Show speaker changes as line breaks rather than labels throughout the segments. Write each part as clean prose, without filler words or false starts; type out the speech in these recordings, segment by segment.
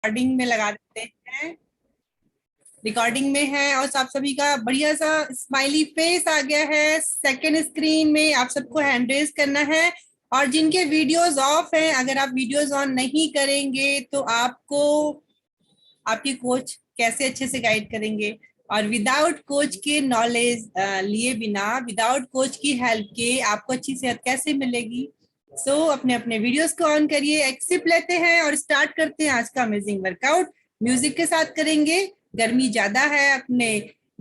Recording में लगा देते हैं। रिकॉर्डिंग में है और आप सभी का बढ़िया सा स्माइली फेस आ गया है। सेकंड स्क्रीन में आप सबको हैंड रेज करना है और जिनके वीडियोस ऑफ हैं, अगर आप वीडियोस ऑन नहीं करेंगे तो आपको आपकी कोच कैसे अच्छे से गाइड करेंगे। और विदाउट कोच के नॉलेज लिए बिना, विदाउट कोच की हेल्प के आपको अच्छी सेहत कैसे मिलेगी। अपने अपने वीडियोस को ऑन करिए, एक्सिप लेते हैं और स्टार्ट करते हैं आज का अमेजिंग वर्कआउट। म्यूजिक के साथ करेंगे। गर्मी ज्यादा है, अपने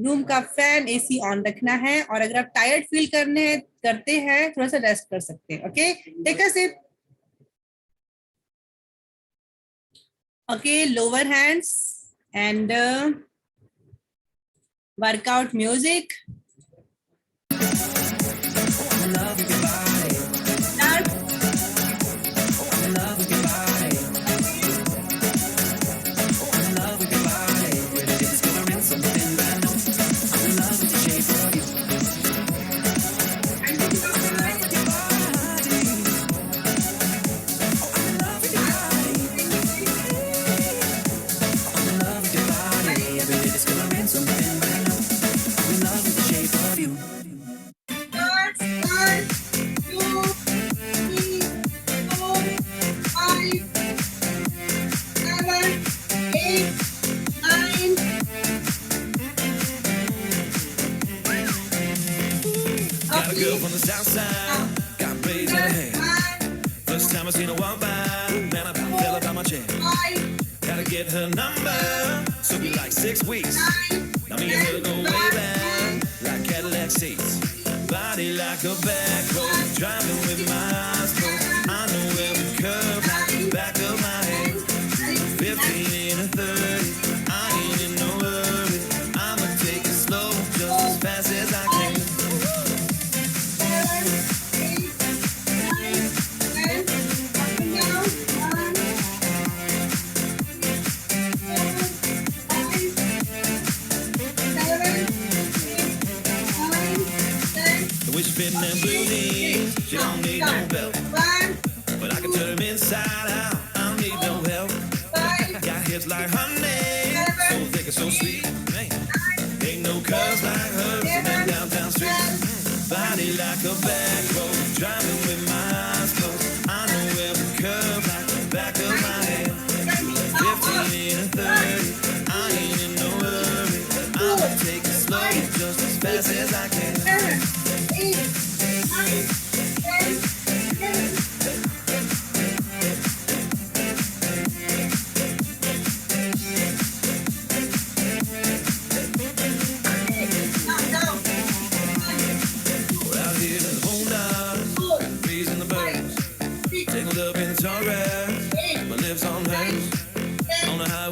रूम का फैन एसी ऑन रखना है और अगर आप टायर्ड फील करते हैं थोड़ा सा रेस्ट कर सकते हैं। Okay, take a sip. Okay, lower hands and workout music. Start.
Got a girl from the south side, got braids in her hair. First time I seen her walk by, man, I fell about my chair. Gotta get her number, so be like 6 weeks. Now me and her go way back, like Cadillac seats. Body like a back road, driving with my eyes closed. I know every curve like the back of my head. 15 in a 30, I ain't in no hurry. I'ma take it slow, just as fast as I can. Wish fitting them blue jeans, she don't need no belt. But I can turn them inside out, I don't need no help. Got hips like honey, so thick and so sweet. Man, ain't no curves like hers in them downtown streets. Body like a back road, driving with my eyes closed. I know every curve like the back of my head. 15 in a 30, I ain't in no hurry. I'ma take it slow, just as fast as I can.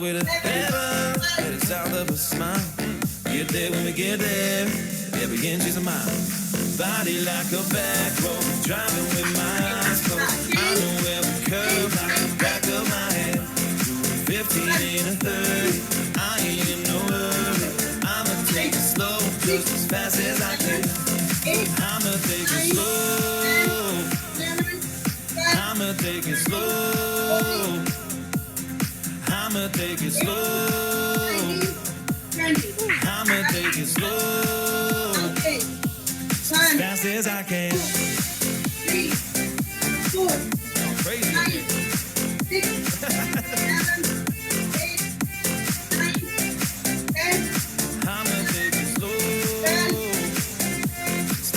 With a heaven, headed south of a smile. Get there when we get there. Every inch is a mile. Body like a back road, driving with my eyes closed. I know every curve like the back of my head. 15 in a 30, I ain't in no hurry. I'ma take it slow, just as fast as I can. I'ma take it slow. I'ma take it slow. I'ma take it slow. I'ma take it slow. As fast as I can.
3, 4,
Crazy.
5, 6, 7, 8, 9, 10.
I'ma take it slow.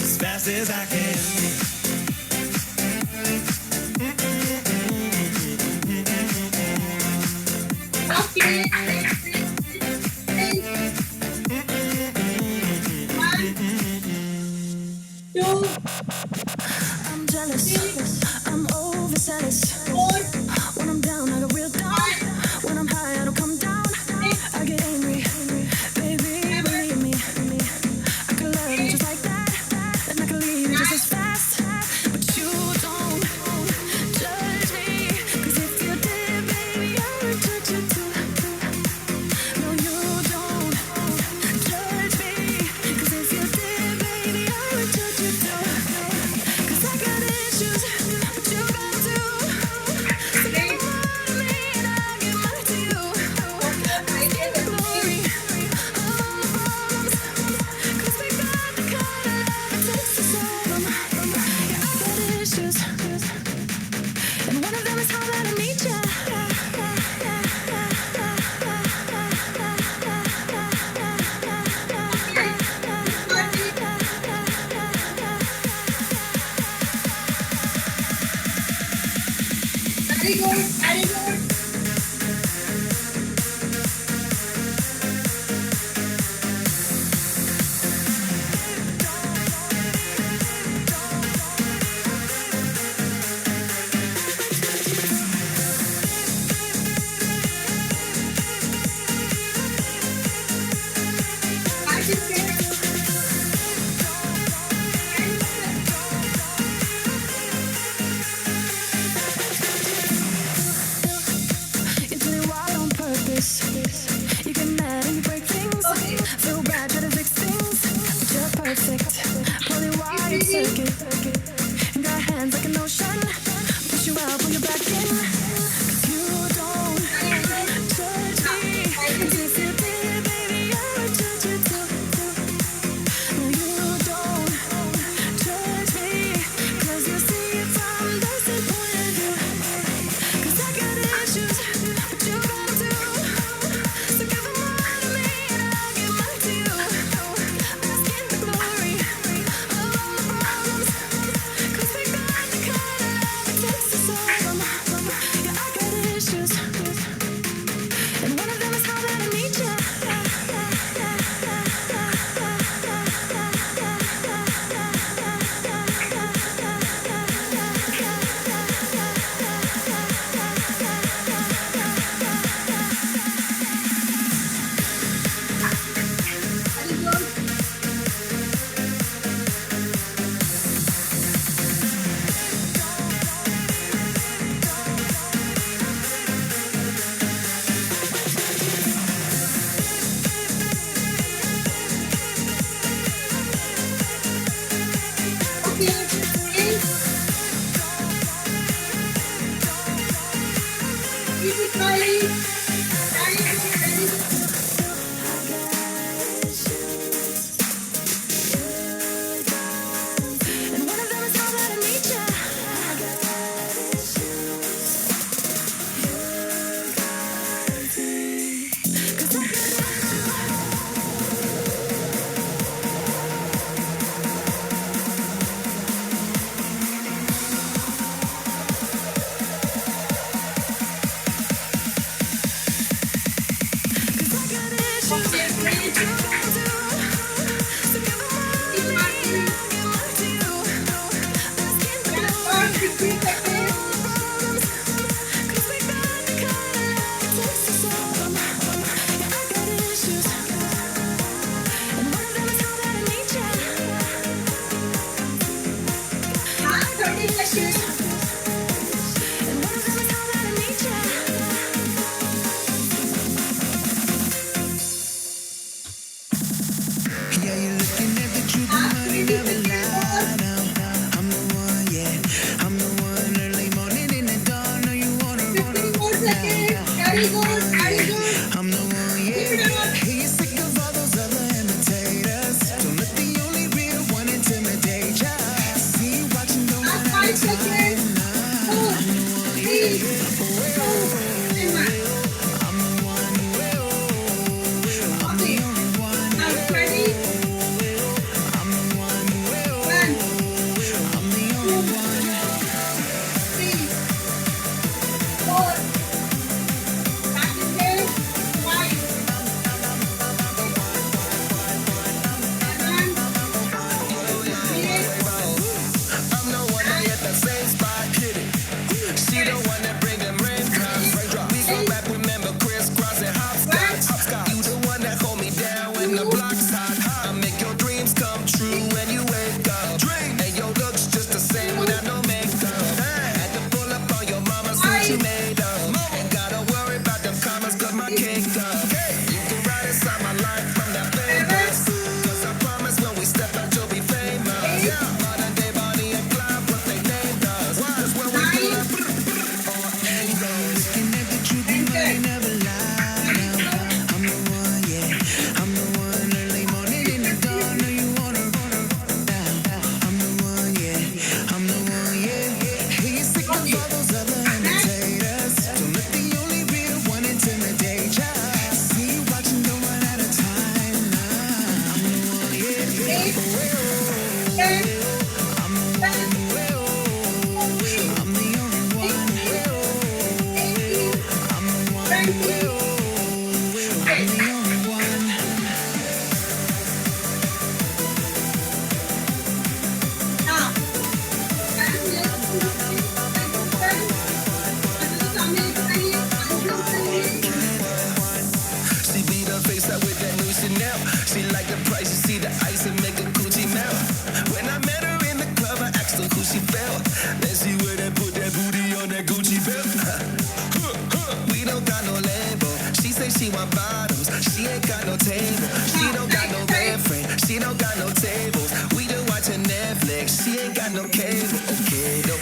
As fast as I can.
Okay.
I'm jealous, I'm overzealous.
4,
When I'm down, I go real down. When I'm high, I don't come down. I get angry, baby, believe me. I can love you just like that, and I can leave you just as fast. But you don't judge me, 'cause if you did, baby, I would judge you too. No, you don't judge me, 'cause if you did, baby, I would judge you too. 'Cause I got issues, but you got too.
my cake up. You can ride inside my life from that famous. Cause I promise when we step out, you'll be famous. Yeah, modern day Bonnie and Clyde, what they named us. Cause when we pull up, all angles. Connected, truth, and money never lie. I'm the one, yeah. I'm the one, early morning in the dawn. Know you wanna run down. I'm the one, yeah. I'm the one, yeah. Hey, you sick of all those other imitators. Don't let the only real one intimidate ya. See you watching, don't run out of time. I'm the one, yeah.
Eight, ten, nine,
I'm the only one.
18,
I'm the one.
20.
I'm the only one.
Now, guys, let's do this. सामने दिखाइए, आंखों से
She beat her face up with that new Chanel. She like the price, you see the ice and make a coochie melt. When I met her in the club, I asked her who she felt. Then she would have put that booty on that Gucci belt. We don't got no label. She say she want bottoms. She ain't got no table. She don't got no bed frame. She don't got no tables. We just watching Netflix. She ain't got no cable. Okay, though.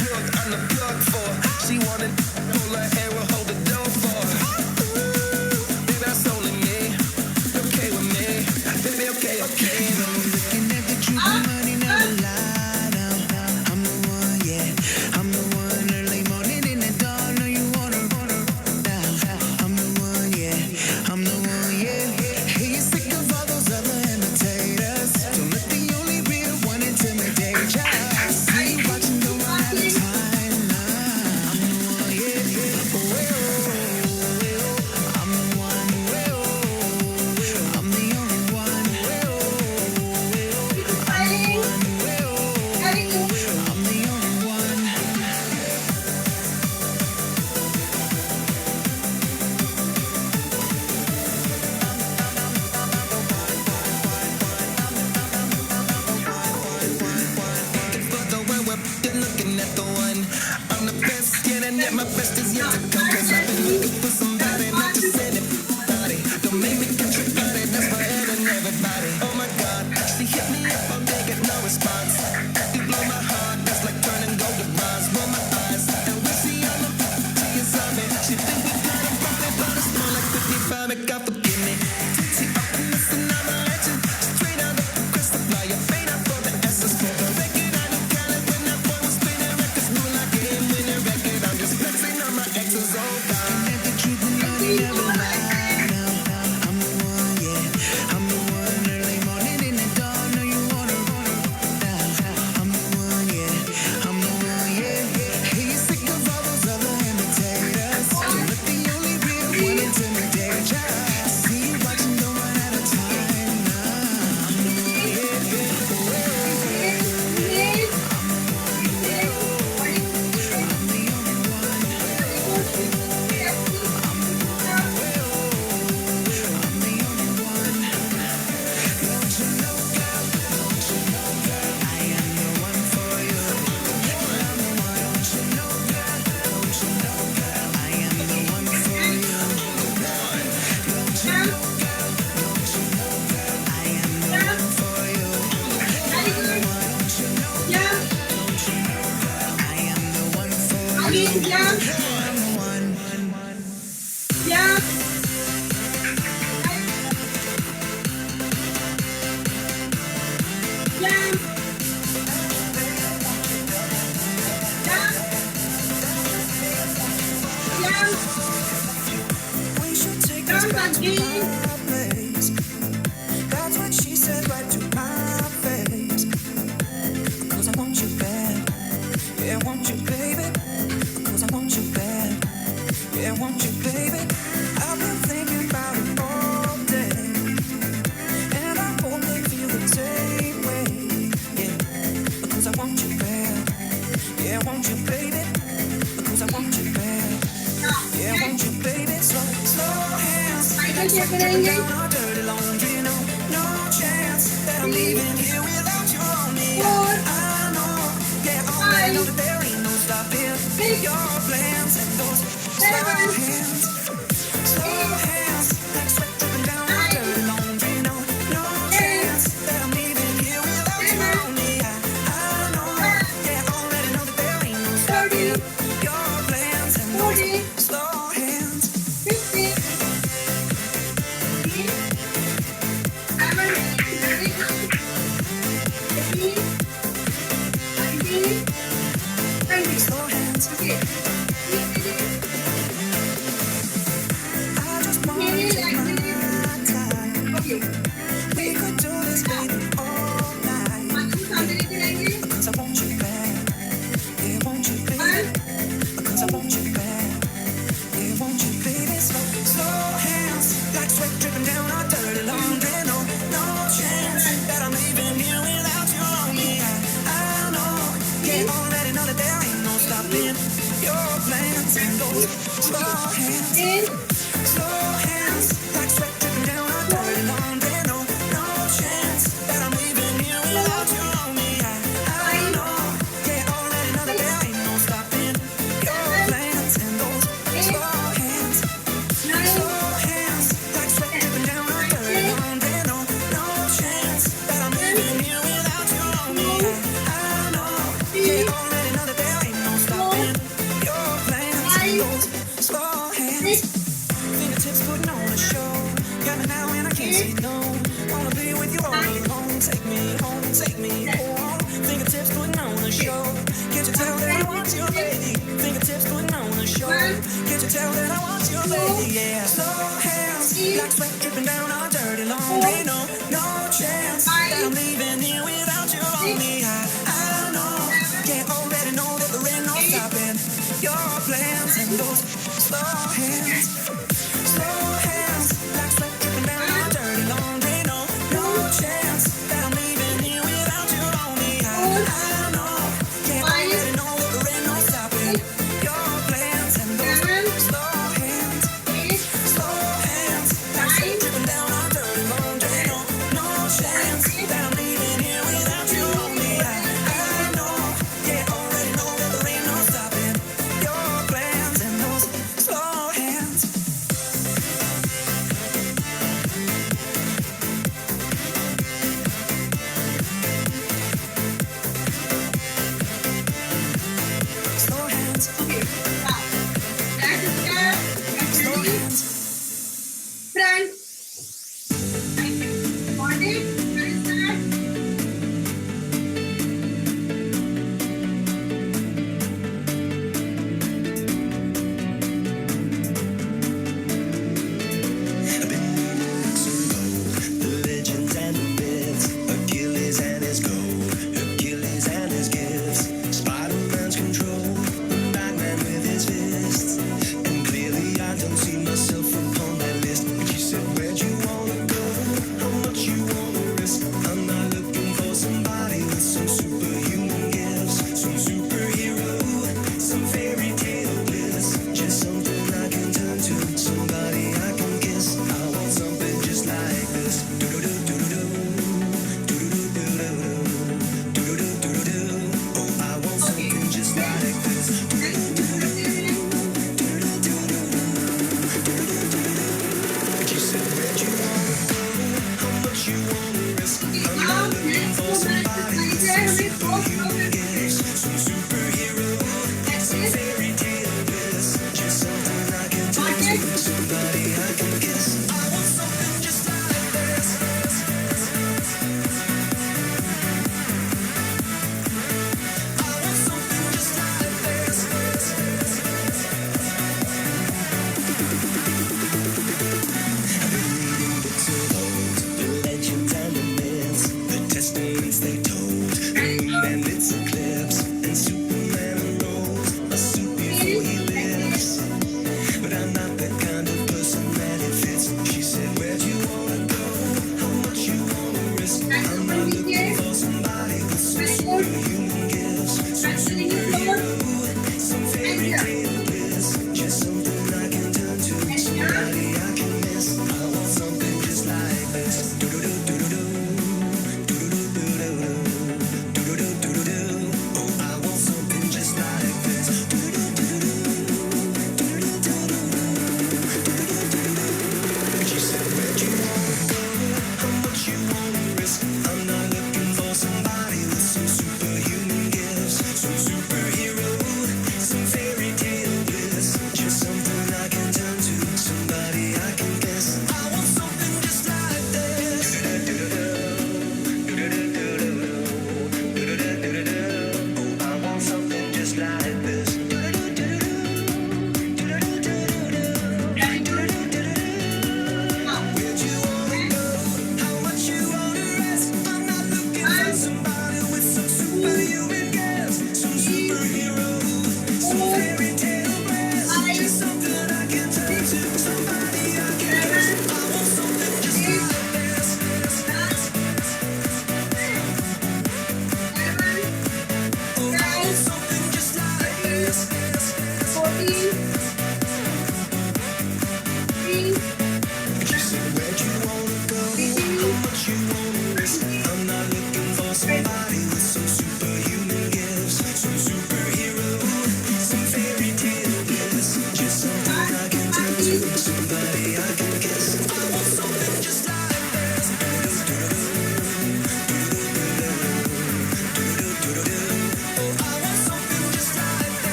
Plug, I'm the plug for her. She wanna pull her hair or hold the door for her. Baby, that's only me. Okay with me. Baby, okay. Looking at the truth, the money never lie. I'm the one, yeah. I'm the one, early morning in the dawn. Know you wanna run down. I'm the one, yeah. I'm the one, yeah. Hey, you sick of all those other imitators. Don't let the only real one intimidate ya. See you watching, don't run out of time. I'm the one, yeah. I'm the one, I'm the only one.
smiling. Very good.
I'm the only one. For the one we're looking at the one. I'm the best yet, and yet my best is yet to come. Cause I've been looking for somebody, not just anybody. Don't make me get tricked by it, that's for Ed and everybody. Oh my god, she hit me up all day, get no response. You blow my heart, that's like turning gold to bronze. Roll my eyes, and we see all the she is on me. She think we got a body, but it's more like 55, make God forgive me. Tipsy up and listen, I'm a legend. Straight out of the crystal flyer, paid out for the essence. For the record, I knew Cali when that boy was spinning records. Knew like a him winning record, I'm just flexing on my exes, oh god. And the truth, the money never lie. I'm the one, yeah. I'm the one, early morning in the dawn. Know you wanna run down. I'm the one, yeah. I'm the one, yeah. Hey, you sick of all those other imitators. Don't let the only real one intimidate ya. See you watching, don't run out of time. I'm the one, yeah.
We should take this back to my place. That's what she said right to my face. Because I want you bad. Yeah, I want you, baby. Because I want you bad. Yeah, I want you, baby. I've been thinking about it all day. And I hope they feel the same way. Yeah, because I want you bad. Yeah, I want you, baby. Because I want you bad. Yeah, I want you, baby. Slow hands.
क्या करेंगे
Down our dirty laundry, no chance that I'm leaving here without you on me. I know, yeah, I know that there ain't no stopping your plans and those slow hands.
Slow hands,
in,
slow hands, like sweat dripping down a dirty laundry. No, no chance that I'm leaving here without you on me. I know, yeah, already know that there ain't no stopping your plans and those slow hands,
9,
slow hands, like sweat dripping down a dirty laundry. No, no chance that I'm leaving here without you on me. I know, yeah, already know that there ain't no stopping your plans and those slow hands.
6,
Fingertips putting on a show. Got me now and I can't say no. Wanna be with you all alone. Take me home, take me home. Fingertips putting on a show. Can't you tell that I want you, baby? Fingertips putting on a show. Can't you tell that I want you, baby? Yeah. Slow hands, like sweat dripping down our dirty laundry. No, no chance that I'm leaving here without you on me. I know, yeah, already know that there ain't no stopping your plans and those slow hands. Slow hands, like sweat dripping down our dirty laundry. No, no chance that I'm leaving here without you on me. I know, yeah, already know that there ain't no stopping your plans and those slow hands.
8,
Slow hands, like sweat dripping down our dirty laundry. No, no chance that I'm leaving here without you on me. I know, yeah, already know that there ain't no stopping your plans and those slow hands. Slow hands,
okay, now, that is the
slow
ready,
hands.
front, got it, where is that?
The legends and the myths, Achilles and his gold, Achilles and his gifts, Spider-Man's control, Batman with his fists, and clearly I don't see myself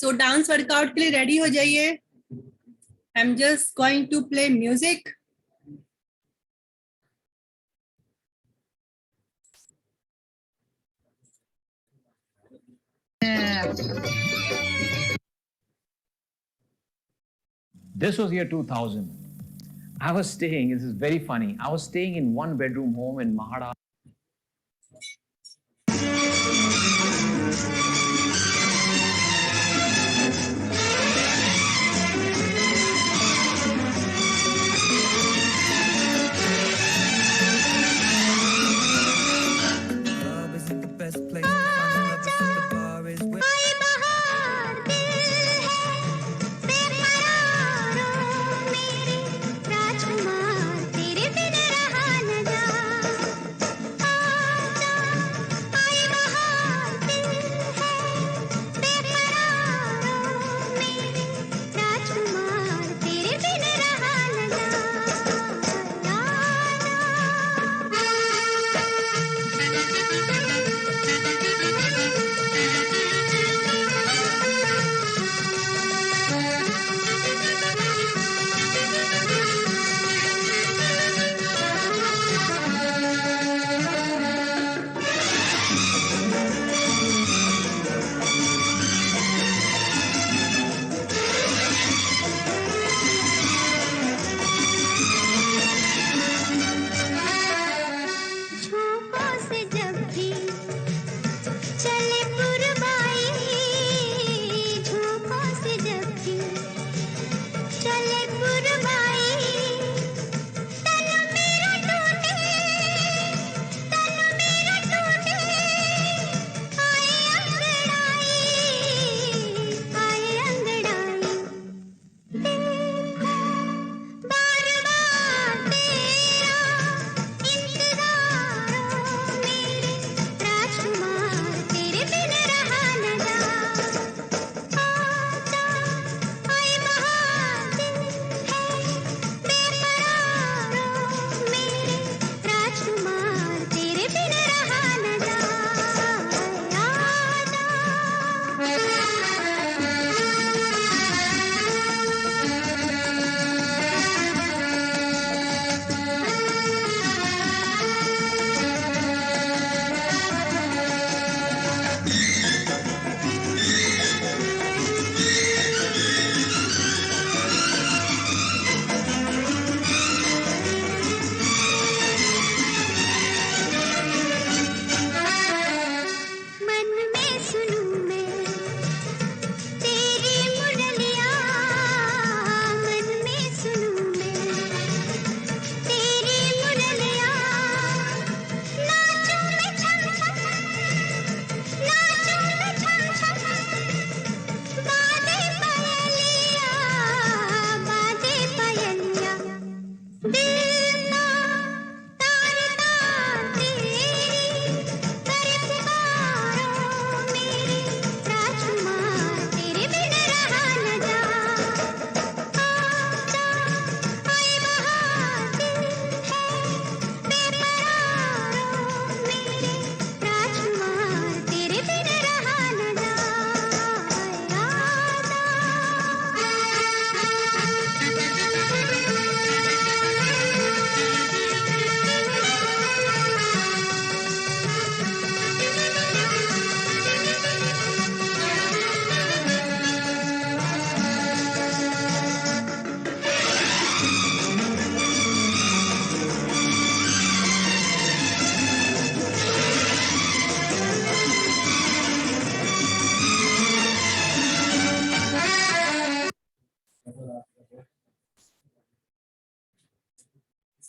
so dance workout के लिए ready हो जाइए. I am just going to play music.
This was year 2000. I was staying, this is very funny. I was staying in one bedroom home in Maharashtra.
Club isn't the best place to find lovers, so the bar is where.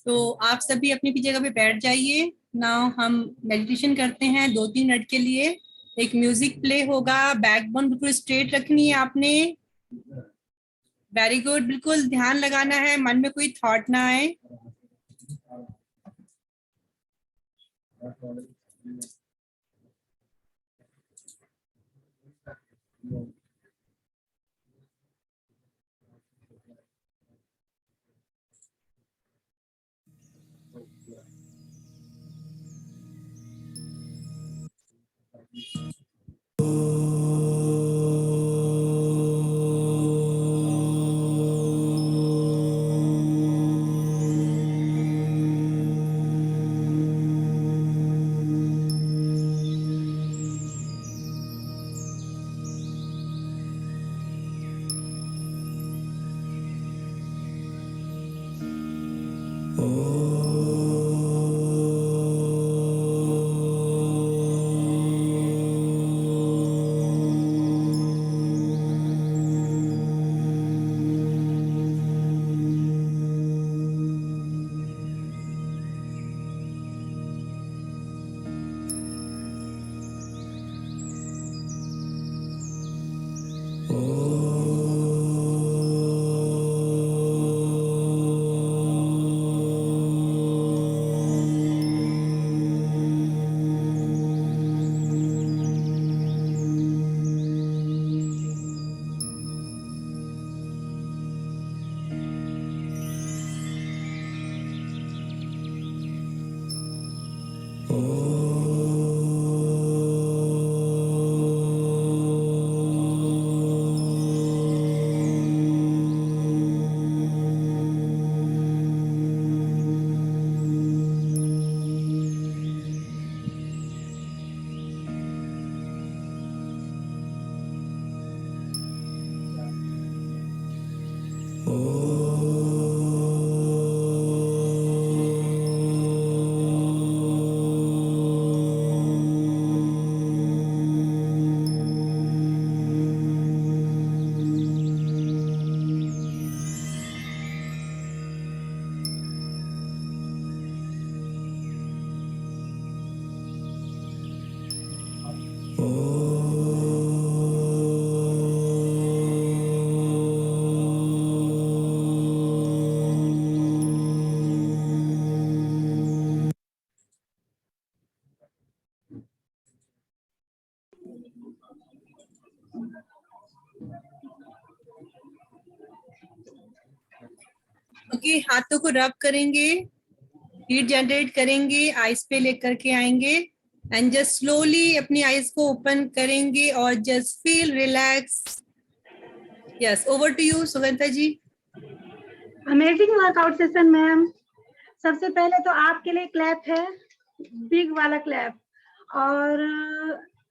तो आप सभी अपनी अपनी जगह पे बैठ जाइए. Now हम मेडिटेशन करते हैं 2-3 मिनट के लिए. एक म्यूजिक प्ले होगा. बैकबोन बिल्कुल स्ट्रेट रखनी है आपने. Very good. बिल्कुल ध्यान लगाना है, मन में कोई थॉट ना आए. ओके, हाथों को रब करेंगे, हीट जनरेट करेंगे, आइज पे लेकर के आएंगे एंड जस्ट स्लोली अपनी आइज को ओपन करेंगे और just feel relax. Yes, over to you Sugandha ji.
Amazing workout session ma'am. सबसे पहले तो आपके लिए क्लैप है, बिग वाला क्लैप. और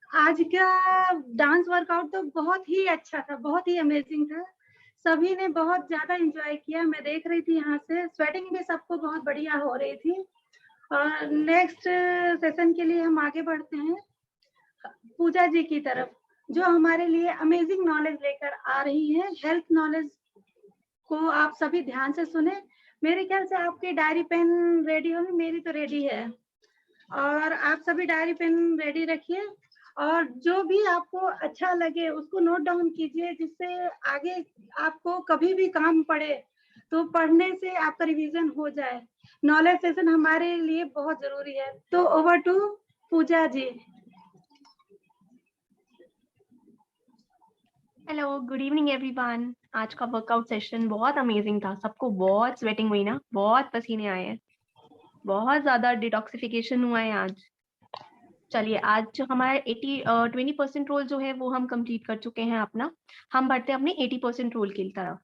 आज का डांस वर्कआउट तो बहुत ही अच्छा था, बहुत ही अमेजिंग था. सभी ने बहुत ज्यादा एंजॉय किया. मैं देख रही थी यहाँ से, स्वेटिंग भी सबको बहुत बढ़िया हो रही थी. और नेक्स्ट सेशन के लिए हम आगे बढ़ते हैं पूजा जी की तरफ, जो हमारे लिए अमेजिंग नॉलेज लेकर आ रही है. हेल्थ नॉलेज को आप सभी ध्यान से सुने. मेरे ख्याल से आपकी डायरी पेन रेडी होगी, मेरी तो रेडी है. और आप सभी डायरी पेन रेडी रखिए और जो भी आपको अच्छा लगे उसको नोट डाउन कीजिए, जिससे आगे आपको कभी भी काम पड़े तो पढ़ने से आपका रिवीजन हो जाए. नॉलेज सेशन हमारे लिए बहुत जरूरी है. तो over to Pooja ji.
Hello, good evening everyone. आज का वर्कआउट सेशन बहुत अमेजिंग था. सबको बहुत स्वेटिंग हुई ना, बहुत पसीने आए हैं, बहुत ज्यादा डिटॉक्सिफिकेशन हुआ है आज. चलिए, आज जो हमारा 20% रोल जो है वो हम कंप्लीट कर चुके हैं अपना. हम बढ़ते हैं अपने 80% रोल की तरफ.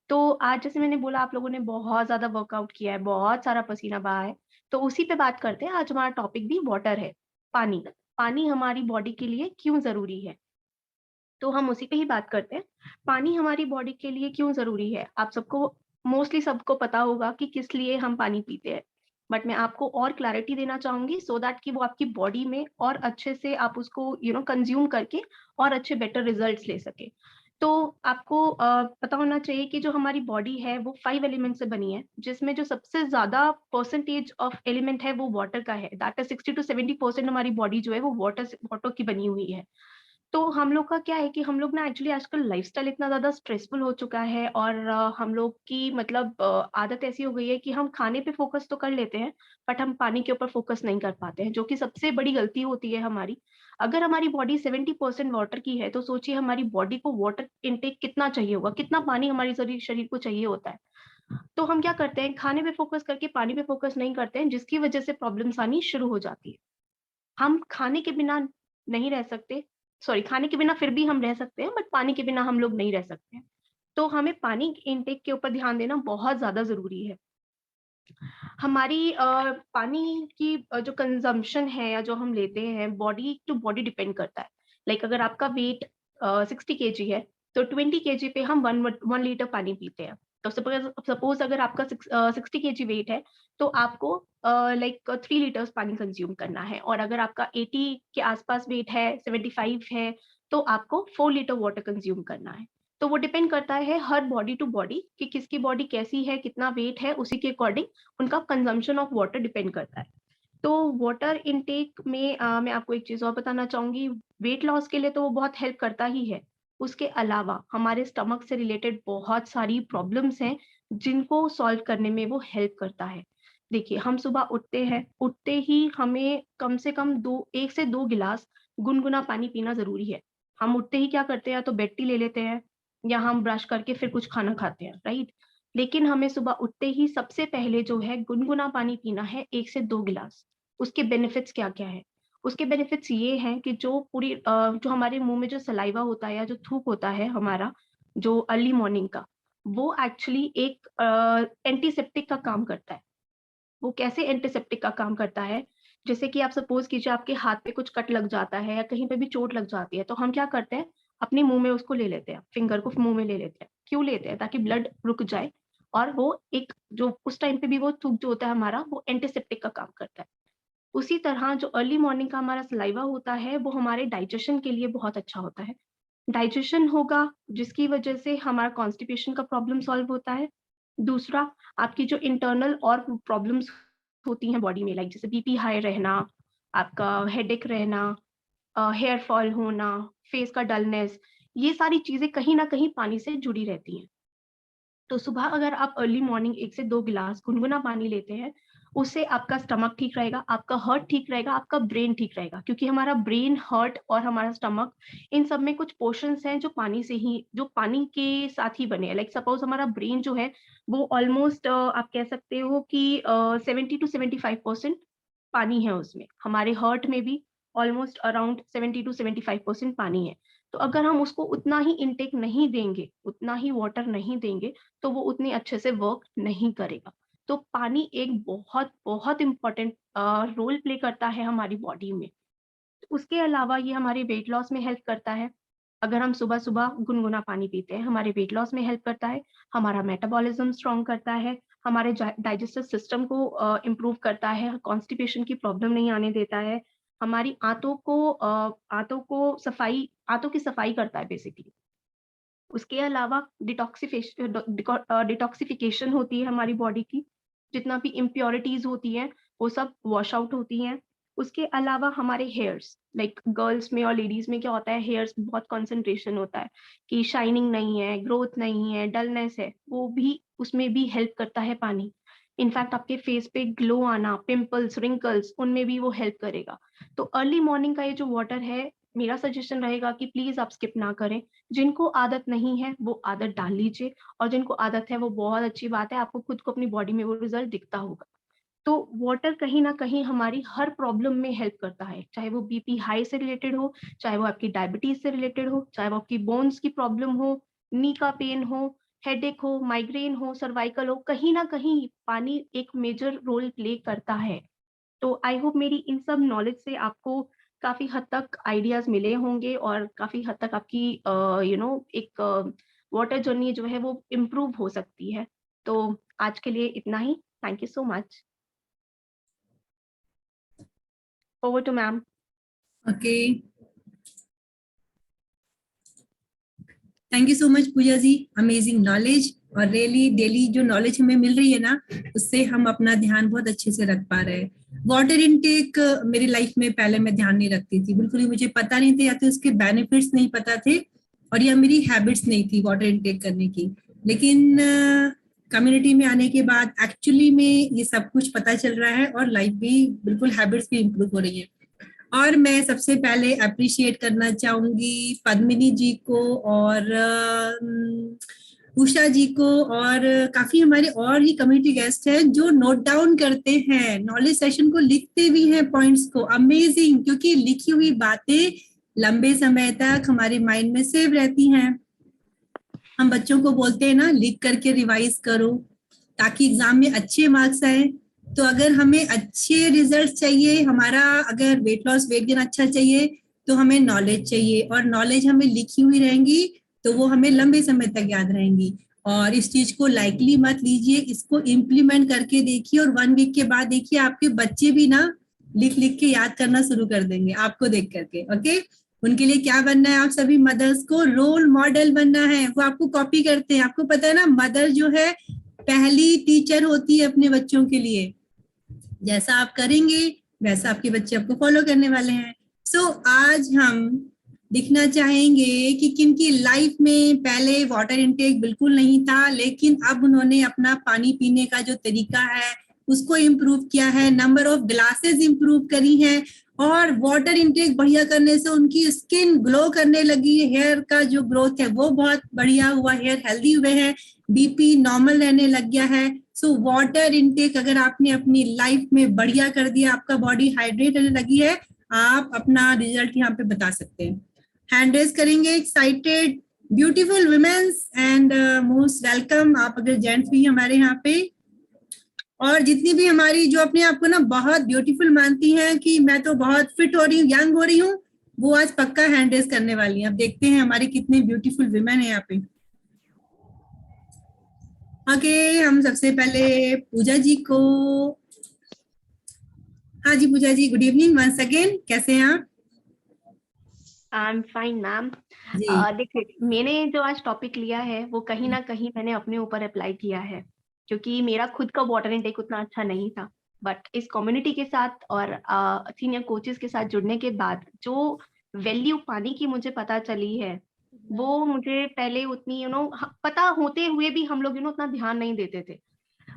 तो आज जैसे मैंने बोला, आप लोगों ने बहुत ज्यादा वर्कआउट किया है, बहुत सारा पसीना बहा है. तो उसी पे बात करते हैं. आज हमारा टॉपिक भी वाटर है, पानी. पानी हमारी बॉडी के लिए क्यों जरूरी है, तो हम उसी पे ही बात करते हैं. पानी हमारी बॉडी के लिए क्यों जरूरी है. आप सबको मोस्टली सबको पता होगा कि किस लिए हम पानी पीते हैं, बट मैं आपको और क्लैरिटी देना चाहूंगी सो दैट कि वो आपकी बॉडी में और अच्छे से आप उसको कंज्यूम करके और अच्छे बेटर रिजल्ट्स ले सके. तो आपको पता होना चाहिए कि जो हमारी बॉडी है वो 5 एलिमेंट से बनी है, जिसमें जो सबसे ज्यादा परसेंटेज ऑफ एलिमेंट है वो वाटर का है. दैट इज 60 to 70% हमारी बॉडी जो है वो वाटर की बनी हुई है. तो हम लोग का क्या है कि हम लोग ना एक्चुअली आजकल लाइफस्टाइल इतना ज्यादा स्ट्रेसफुल हो चुका है और हम लोग की मतलब आदत ऐसी हो गई है कि हम खाने पे फोकस तो कर लेते हैं बट हम पानी के ऊपर फोकस नहीं कर पाते हैं, जो कि सबसे बड़ी गलती होती है हमारी. अगर हमारी बॉडी 70% वाटर की है तो सोचिए हमारी बॉडी को वाटर इनटेक कितना चाहिए होगा, कितना पानी हमारी शरीर को चाहिए होता है. तो हम क्या करते हैं, खाने पे फोकस करके पानी पे फोकस नहीं करते हैं, जिसकी वजह से प्रॉब्लम्स आनी शुरू हो जाती है. हम खाने के बिना नहीं रह सकते, खाने के बिना फिर भी हम रह सकते हैं बट पानी के बिना हम लोग नहीं रह सकते हैं. तो हमें पानी इनटेक के ऊपर ध्यान देना बहुत ज्यादा जरूरी है. हमारी पानी की जो कंजम्पशन है या जो हम लेते हैं बॉडी टू बॉडी डिपेंड करता है. अगर आपका वेट 60 kg है तो 20 kg पे हम 1 लीटर पानी पीते हैं. तो सपोज अगर आपका 60 kg वेट है तो आपको लाइक 3 लीटर्स पानी कंज्यूम करना है, और अगर आपका 80 के आसपास वेट है, 75 है, तो आपको 4 लीटर वाटर कंज्यूम करना है। तो वो डिपेंड करता है हर बॉडी टू बॉडी कि किसकी बॉडी कैसी है, कितना वेट है, उसी के अकॉर्डिंग उनका कंजम्पशन ऑफ वाटर डिपेंड करता है। तो वाटर इनटेक में मैं आपको एक चीज और बताना चाहूंगी, वेट लॉस के लिए तो वो बहुत हेल्प करता ही है। उसके अलावा हमारे स्टमक से रिलेटेड बहुत सारी प्रॉब्लम्स हैं जिनको सॉल्व करने में वो हेल्प करता है। देखिए, हम सुबह उठते हैं, उठते ही हमें कम से कम 1 से 2 गिलास गुनगुना पानी पीना जरूरी है। हम उठते ही क्या करते हैं, या तो बेड टी ले लेते हैं या हम ब्रश करके फिर कुछ खाना खाते हैं, राइट। लेकिन हमें सुबह उठते ही सबसे पहले जो है गुनगुना पानी पीना है, 1 से 2 गिलास। उसके बेनिफिट्स क्या क्या है? उसके बेनिफिट्स ये हैं कि जो हमारे मुंह में जो सलाइवा होता है या जो थूक होता है हमारा, जो अर्ली मॉर्निंग का, वो एक्चुअली एक एंटीसेप्टिक का काम करता है। वो कैसे एंटीसेप्टिक का काम करता है? जैसे कि आप सपोज कीजिए आपके हाथ पे कुछ कट लग जाता है या कहीं पे भी चोट लग जाती है, तो हम क्या करते हैं, अपने मुंह में उसको ले लेते हैं, फिंगर को मुंह में ले लेते हैं। क्यों लेते हैं? ताकि ब्लड रुक जाए, और वो एक जो उस टाइम पे भी वो थूक जो होता है हमारा, वो एंटीसेप्टिक का काम करता है। उसी तरह जो अर्ली मॉर्निंग का हमारा सलाइवा होता है, वो हमारे डाइजेशन के लिए बहुत अच्छा होता है। डाइजेशन होगा जिसकी वजह से हमारा कॉन्स्टिपेशन का प्रॉब्लम सॉल्व होता है। दूसरा, आपकी जो इंटरनल और प्रॉब्लम्स होती हैं बॉडी में, लाइक जैसे बीपी हाई रहना, आपका हेडेक रहना, हेयर फॉल होना, फेस का डलनेस, ये सारी चीजें कहीं ना कहीं पानी से जुड़ी रहती हैं। तो सुबह अगर आप अर्ली मॉर्निंग 1 से 2 गिलास गुनगुना पानी लेते हैं, उससे आपका स्टमक ठीक रहेगा, आपका हार्ट ठीक रहेगा, आपका ब्रेन ठीक रहेगा। क्योंकि हमारा ब्रेन, हार्ट और हमारा स्टमक, इन सब में कुछ पोर्शंस हैं जो पानी के साथ ही बने हैं। लाइक सपोज हमारा ब्रेन जो है वो ऑलमोस्ट आप कह सकते हो कि 70 to 75% पानी है उसमें। हमारे हार्ट में भी ऑलमोस्ट अराउंड 70 to 75% पानी है। तो अगर हम उसको उतना ही इनटेक नहीं देंगे, उतना ही वाटर नहीं देंगे, तो वो उतनी अच्छे से वर्क नहीं करेगा। तो पानी एक बहुत बहुत इम्पोर्टेंट रोल प्ले करता है हमारी बॉडी में। उसके अलावा ये हमारे वेट लॉस में हेल्प करता है। अगर हम सुबह सुबह गुनगुना पानी पीते हैं, हमारे वेट लॉस में हेल्प करता है, हमारा मेटाबॉलिज्म स्ट्रॉन्ग करता है, हमारे डाइजेस्टिव सिस्टम को इम्प्रूव करता है, कॉन्स्टिपेशन की प्रॉब्लम नहीं आने देता है, हमारी आंतों की सफाई करता है बेसिकली। उसके अलावा डिटॉक्सिफिकेशन होती है हमारी बॉडी की, जितना भी इम्प्योरिटीज होती हैं वो सब वॉश आउट होती हैं। उसके अलावा हमारे हेयर्स, लाइक गर्ल्स में और लेडीज में क्या होता है, हेयर्स बहुत कंसंट्रेशन होता है कि शाइनिंग नहीं है, ग्रोथ नहीं है, डलनेस है, वो भी उसमें भी हेल्प करता है पानी। इनफैक्ट आपके फेस पे ग्लो आना, पिंपल्स, रिंकल्स, उनमें भी वो हेल्प करेगा। तो अर्ली मॉर्निंग का ये जो वाटर है, मेरा सजेशन रहेगा कि प्लीज आप स्किप ना करें। जिनको आदत नहीं है वो आदत डाल लीजिए, और जिनको आदत है वो बहुत अच्छी बात है, आपको खुद को अपनी बॉडी में वो रिजल्ट दिखता होगा। तो वाटर कहीं ना कहीं हमारी हर प्रॉब्लम में हेल्प करता है, चाहे वो बीपी हाई से रिलेटेड हो, चाहे वो आपकी डायबिटीज से रिलेटेड हो, चाहे वो आपकी बोन्स की प्रॉब्लम हो, नी का पेन हो, हेडेक हो, माइग्रेन हो, सर्वाइकल हो, कहीं ना कहीं पानी एक मेजर रोल प्ले करता है। तो आई होप मेरी इन सब नॉलेज से आपको काफी हद तक आइडियाज मिले होंगे, और काफी हद तक आपकी एक वाटर जर्नी जो है वो इम्प्रूव हो सकती है। तो आज के लिए इतना ही। Thank you so much. Over to ma'am.
Okay, thank you so much Pooja ji, amazing knowledge. और रियली डेली जो नॉलेज हमें मिल रही है ना, उससे हम अपना ध्यान बहुत अच्छे से रख पा रहे हैं। वाटर इनटेक मेरी लाइफ में पहले मैं ध्यान नहीं रखती थी, बिल्कुल ही मुझे पता नहीं थे, या तो उसके बेनिफिट्स नहीं पता थे, और या मेरी हैबिट्स नहीं थी वाटर इनटेक करने की। लेकिन कम्युनिटी में आने के बाद एक्चुअली में ये सब कुछ पता चल रहा है, और लाइफ भी बिल्कुल हैबिट्स भी इम्प्रूव हो रही है। और मैं सबसे पहले अप्रिशिएट करना चाहूंगी पद्मिनी जी को, और उषा जी को, और काफी हमारे और ही कम्युनिटी गेस्ट हैं जो नोट डाउन करते हैं, नॉलेज सेशन को लिखते भी हैं पॉइंट्स को। अमेजिंग, क्योंकि लिखी हुई बातें लंबे समय तक हमारे माइंड में सेव रहती हैं। हम बच्चों को बोलते हैं ना, लिख करके रिवाइज करो ताकि एग्जाम में अच्छे मार्क्स आए। तो अगर हमें अच्छे रिजल्ट चाहिए, हमारा अगर वेट लॉस, वेट गेन अच्छा चाहिए, तो हमें नॉलेज चाहिए, और नॉलेज हमें लिखी हुई रहेंगी तो वो हमें लंबे समय तक याद रहेंगी। और इस चीज को लाइकली मत लीजिए, इसको इम्प्लीमेंट करके देखिए और 1 वीक के बाद देखिए आपके बच्चे भी ना लिख लिख के याद करना शुरू कर देंगे आपको देख करके। ओके, उनके लिए क्या बनना है, आप सभी मदर्स को रोल मॉडल बनना है। वो आपको कॉपी करते हैं, आपको पता है ना, मदर जो है पहली टीचर होती है अपने बच्चों के लिए। जैसा आप करेंगे वैसा आपके बच्चे आपको फॉलो करने वाले हैं। सो आज हम दिखना चाहेंगे कि किनकी लाइफ में पहले वाटर इनटेक बिल्कुल नहीं था, लेकिन अब उन्होंने अपना पानी पीने का जो तरीका है उसको इम्प्रूव किया है, नंबर ऑफ ग्लासेस इम्प्रूव करी हैं, और वाटर इनटेक बढ़िया करने से उनकी स्किन ग्लो करने लगी, हेयर का जो ग्रोथ है वो बहुत बढ़िया हुआ, हेयर हेल्दी हुए हैं, बीपी नॉर्मल रहने लग गया है। सो वाटर इनटेक अगर आपने अपनी लाइफ में बढ़िया कर दिया, आपका बॉडी हाइड्रेट रहने लगी है, आप अपना रिजल्ट यहाँ पे बता सकते हैं। हैंड रेज करेंगे, excited beautiful womens and most welcome. आप अगर जेंट्स भी हमारे यहाँ पे, और जितनी भी हमारी जो अपने आप को ना बहुत ब्यूटीफुल मानती हैं कि मैं तो बहुत फिट हो रही हूँ, यंग हो रही हूँ, वो आज पक्का हैंड रेज करने वाली हैं। अब देखते हैं हमारे कितने ब्यूटीफुल वुमेन है यहाँ पे। ओके, हम सबसे पहले पूजा जी को, हाँ जी Pooja ji, good evening once again, कैसे हैं आप?
I am fine ma'am.
जी
देखिए, मैंने जो आज टॉपिक लिया है वो कहीं ना कहीं मैंने अपने ऊपर अप्लाई किया है, क्योंकि मेरा खुद का वाटर इनटेक उतना अच्छा नहीं था। बट इस कम्युनिटी के साथ और सीनियर कोचेस के साथ जुड़ने के बाद जो वैल्यू पानी की मुझे पता चली है, वो मुझे पहले उतनी पता होते हुए भी हम लोग उतना ध्यान नहीं देते थे।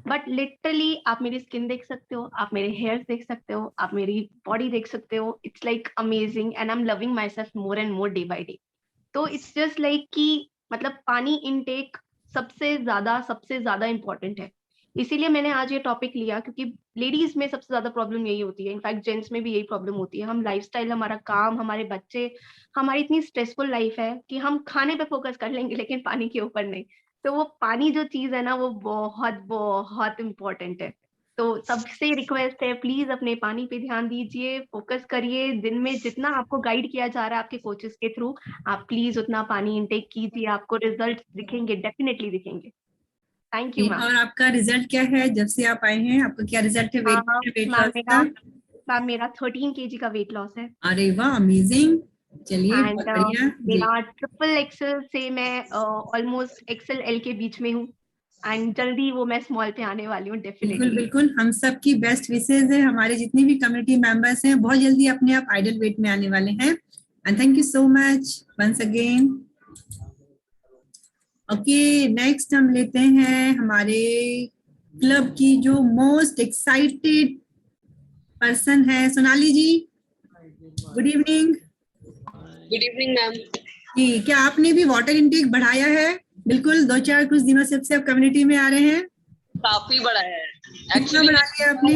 बट लिटरली आप मेरी स्किन देख सकते हो, आप मेरे हेयर्स देख सकते हो, आप मेरी बॉडी देख सकते हो। It's like amazing and I am loving my self more and more day by day. तो इट्स जस्ट लाइक कि मतलब पानी इनटेक सबसे ज्यादा इम्पोर्टेंट है। इसीलिए मैंने आज ये टॉपिक लिया, क्योंकि लेडीज में सबसे ज्यादा प्रॉब्लम यही होती है, इनफैक्ट जेंट्स में भी यही प्रॉब्लम होती है। हम लाइफस्टाइल, हमारा काम, हमारे बच्चे, हमारी इतनी स्ट्रेसफुल लाइफ है कि हम खाने पे फोकस कर लेंगे लेकिन पानी के ऊपर नहीं। तो वो पानी जो चीज है ना, वो बहुत बहुत इम्पोर्टेंट है। तो सबसे रिक्वेस्ट है, प्लीज अपने पानी पे ध्यान दीजिए, फोकस करिए। दिन में जितना आपको गाइड किया जा रहा है आपके कोचेस के थ्रू, आप प्लीज उतना पानी इनटेक कीजिए, आपको रिजल्ट दिखेंगे, डेफिनेटली दिखेंगे। Thank you ma'am.
और आपका रिजल्ट क्या है जब से आप आए हैं, आपका क्या रिजल्ट है वेट लॉस का?
मैम मेरा 13 kg का वेट लॉस है।
अरे वाह, अमेजिंग, चलिए
एंड
बहुत बढ़िया जी।
मेरा ट्रिपल एक्सेल से मैं ऑलमोस्ट एक्सेल एल के बीच में हूँ, एंड जल्दी वो मैं स्मॉल पे आने वाली हूँ
बिल्कुल
डेफिनेटली।
बिल्कुल, हम सब की बेस्ट विशेज है, हमारे जितने भी कम्युनिटी मेंबर्स हैं बहुत जल्दी अपने आप आइडल वेट में आने वाले हैं। And thank you so much once again. Okay, next हम लेते हैं हमारे क्लब की जो मोस्ट एक्साइटेड पर्सन है, Sonali ji. Good evening.
Good evening ma'am.
जी, क्या आपने भी वाटर इनटेक बढ़ाया है? बिल्कुल 2-4 कुछ दिनों से आप कम्युनिटी में आ रहे हैं।
काफी बड़ा है।
कितना बढ़ा लिया आपने?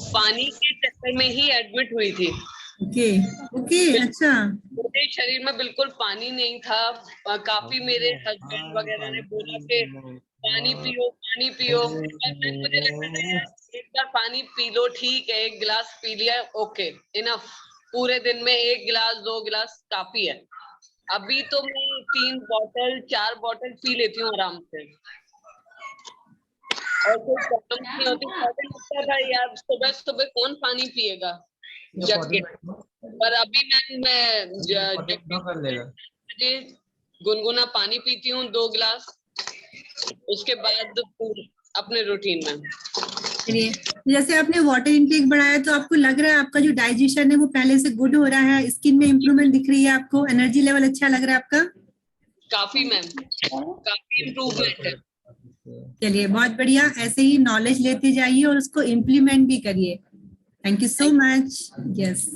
पानी के चक्कर में ही एडमिट हुई थी।
ओके ओके, अच्छा।
मेरे शरीर में बिल्कुल पानी नहीं था। काफी मेरे हस्बैंड वगैरह ने बोला कि पानी पियो पानी पियो, और फिर मुझे लगता है एक बार पानी पी लो, ठीक है, 1 गिलास पी लिया, ओके इनफ। पूरे दिन में 1 गिलास 2 गिलास काफी है। अभी तो मैं 3 बॉटल 4 बॉटल पी लेती हूँ आराम से, और कोई प्रॉब्लम नहीं होती। पहले लगता था यार सुबह सुबह कौन पानी पिएगा जग के, पर अभी मैं गुनगुना पानी पीती हूँ 2 गिलास, उसके बाद अपने रूटीन में।
चलिए, जैसे आपने वाटर इनटेक बढ़ाया तो आपको लग रहा है आपका जो डाइजेशन है वो पहले से गुड हो रहा है, स्किन में इम्प्रूवमेंट दिख रही है आपको, एनर्जी लेवल अच्छा लग रहा है आपका?
काफी मैम, काफी इम्प्रूवमेंट है।
चलिए बहुत बढ़िया, ऐसे ही नॉलेज लेते जाइए और उसको इम्प्लीमेंट भी करिए। Thank you so much. Yes,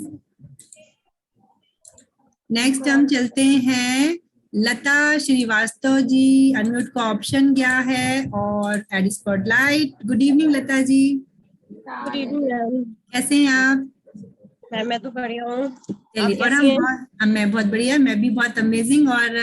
next हम चलते हैं लता श्रीवास्तव जी। अनम्यूट का ऑप्शन गया है और add spotlight. Good evening Lata ji.
Good evening ma'am.
कैसे हैं आप?
मैं तो बढ़िया हूँ।
चलिए, और मैं बहुत बढ़िया, मैं भी बहुत अमेजिंग। और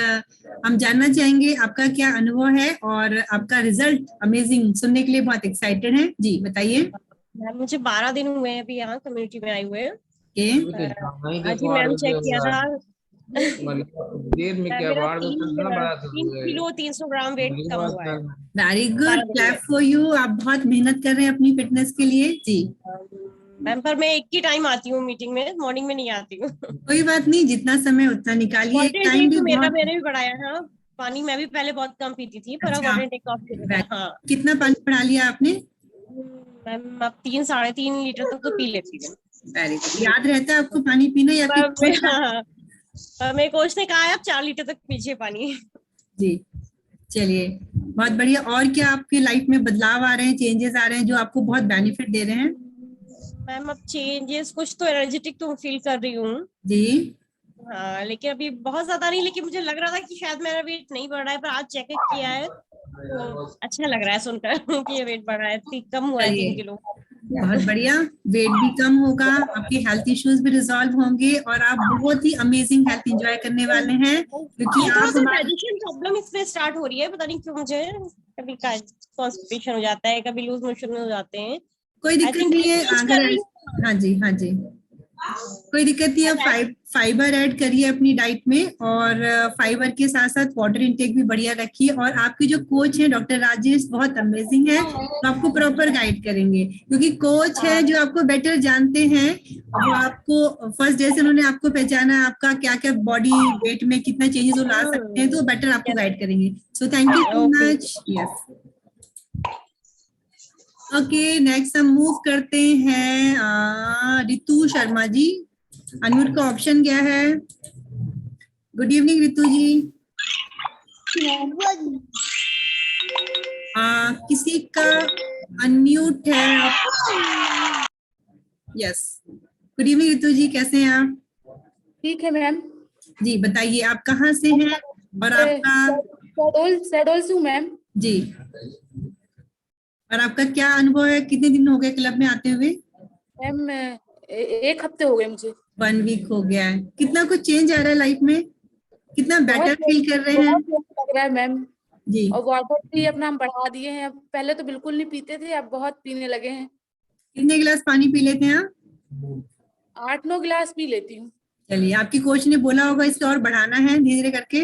हम जानना चाहेंगे आपका क्या अनुभव है और आपका रिजल्ट अमेजिंग सुनने के लिए बहुत एक्साइटेड हैं। जी बताइए।
मैम मुझे 12 दिन हुए हैं अभी यहाँ कम्युनिटी में आए हुए हैं।
ओके,
आज ही मैम चेक किया था,
देर में क्या
मेरा
बाढ़ में कितना बड़ा
3 किलो 300 ग्राम वेट कम हुआ है।
वेरी गुड,
12 दिन
क्लैप
में।
For you. आप बहुत मेहनत कर रहे हैं अपनी फिटनेस के लिए जी।
मैम पर मैं एक ही टाइम आती हूँ मीटिंग में, मॉर्निंग में नहीं आती हूँ।
कोई बात नहीं, जितना समय उतना निकालिए, एक
वाटर
टाइम
इंटेक
भी
तो मेरा
बहुत।
मैंने भी बढ़ाया है। पानी मैं भी पहले बहुत कम पीती थी, पर अब
अच्छा।
वाटर इंटेक काफी हो गया। हाँ
कितना पानी बढ़ा लिया आपने?
मैम अब 3-3.5 लीटर तक तो पी लेती हूँ।
Very good. याद रहता है आपको पानी पीना या फिर
मेरे कोच ने कहा है अब 4 लीटर तक पीजिए पानी।
जी चलिए, बहुत बढ़िया। और क्या आपकी लाइफ में बदलाव आ रहे हैं, चेंजेस आ रहे हैं जो आपको बहुत बेनिफिट दे रहे हैं?
मैम अब चेंजेस कुछ तो एनर्जेटिक तो फील कर रही हूँ
जी।
हाँ, लेकिन अभी बहुत ज्यादा नहीं, लेकिन मुझे लग रहा था कि शायद मेरा वेट नहीं बढ़ रहा है, पर आज चेकअप किया है तो अच्छा लग रहा है सुनकर कि ये वेट बढ़ रहा है, कम हुआ है 3 किलो।
बहुत बढ़िया, वेट भी कम होगा, आपके हेल्थ इश्यूज भी रिजॉल्व होंगे और आप बहुत ही अमेजिंग हेल्थ एंजॉय करने वाले हैं, क्योंकि
थोड़ा
आप
सा
हमारे
डाइजेशन प्रॉब्लम इसमें स्टार्ट हो रही है, पता नहीं क्यों मुझे कभी कॉन्स्टिपेशन हो जाता है, कभी लूज मोशन हो जाते हैं।
कोई दिक्कत नहीं है अगर। हाँ जी, हाँ जी, कोई दिक्कत नहीं है। फाइबर ऐड करिए अपनी डाइट में, और फाइबर के साथ साथ वाटर इंटेक भी बढ़िया रखिए। और आपके जो कोच हैं डॉक्टर राजेश बहुत अमेजिंग है, तो आपको प्रॉपर गाइड करेंगे, क्योंकि कोच है जो आपको बेटर जानते हैं। वो आपको फर्स्ट डे से उन्होंने आपको पहचाना, आपका क्या क्या बॉडी वेट में कितना चेंजेस वो ला सकते हैं, तो बेटर आपको गाइड करेंगे। So thank you so much. Yes, okay, next हम मूव करते हैं रितु शर्मा जी। अनम्यूट का ऑप्शन क्या है? गुड इवनिंग रितु जी। किसी का अनम्यूट है? यस, गुड इवनिंग रितु जी, कैसे हैं आप?
ठीक है मैम
जी बताइए, आप कहाँ से हैं और आपका
शहडोल से हूँ मैम
जी, और आपका क्या अनुभव है? कितने दिन हो गए क्लब में आते हुए?
मैम 1 हफ्ते हो गए मुझे।
1 वीक हो गया है। कितना कुछ चेंज आ रहा है लाइफ में? कितना बेटर फील कर रहे हैं?
बहुत लग रहा है मैम
जी।
और वाटर भी अपना हम बढ़ा दिए हैं, अब पहले तो बिल्कुल नहीं पीते थे, अब बहुत पीने लगे हैं।
कितने गिलास पानी पी लेते हैं आप?
8-9 गिलास पी लेती हूँ।
चलिए, आपकी कोच ने बोला होगा इसे और बढ़ाना है धीरे धीरे करके।